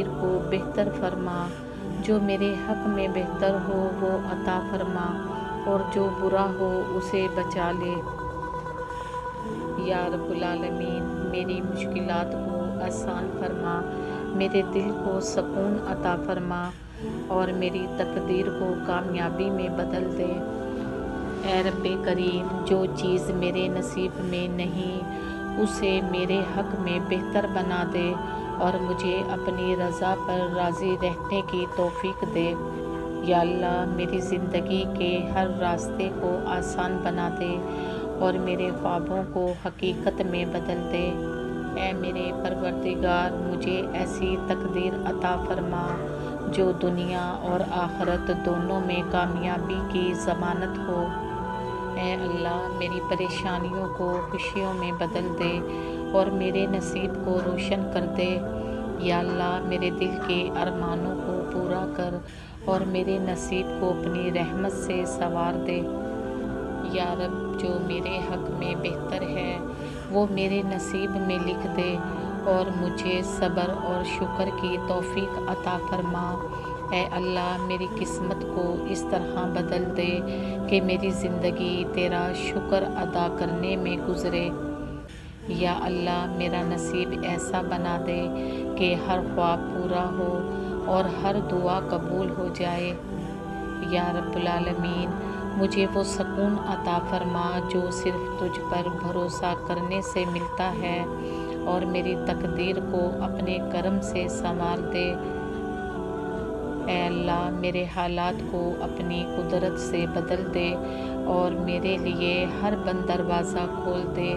تقدیر کو بہتر فرما، جو میرے حق میں بہتر ہو وہ عطا فرما، اور جو برا ہو اسے بچا لے۔ یا رب العالمین، میری مشکلات کو آسان فرما، میرے دل کو سکون عطا فرما، اور میری تقدیر کو کامیابی میں بدل دے۔ اے رب کریم، جو چیز میرے نصیب میں نہیں اسے میرے حق میں بہتر بنا دے، اور مجھے اپنی رضا پر راضی رہنے کی توفیق دے۔ یا اللہ، میری زندگی کے ہر راستے کو آسان بنا دے، اور میرے خوابوں کو حقیقت میں بدل دے۔ اے میرے پروردگار، مجھے ایسی تقدیر عطا فرما جو دنیا اور آخرت دونوں میں کامیابی کی ضمانت ہو۔ اے اللہ، میری پریشانیوں کو خوشیوں میں بدل دے، اور میرے نصیب کو روشن کر دے۔ یا اللہ، میرے دل کے ارمانوں کو پورا کر، اور میرے نصیب کو اپنی رحمت سے سنوار دے۔ یا رب، جو میرے حق میں بہتر ہے وہ میرے نصیب میں لکھ دے، اور مجھے صبر اور شکر کی توفیق عطا فرما۔ اے اللہ، میری قسمت کو اس طرح بدل دے کہ میری زندگی تیرا شکر ادا کرنے میں گزرے۔ یا اللہ، میرا نصیب ایسا بنا دے کہ ہر خواب پورا ہو اور ہر دعا قبول ہو جائے۔ یا رب العالمین، مجھے وہ سکون عطا فرما جو صرف تجھ پر بھروسہ کرنے سے ملتا ہے، اور میری تقدیر کو اپنے کرم سے سنوار دے۔ اے اللہ، میرے حالات کو اپنی قدرت سے بدل دے، اور میرے لیے ہر بند دروازہ کھول دے۔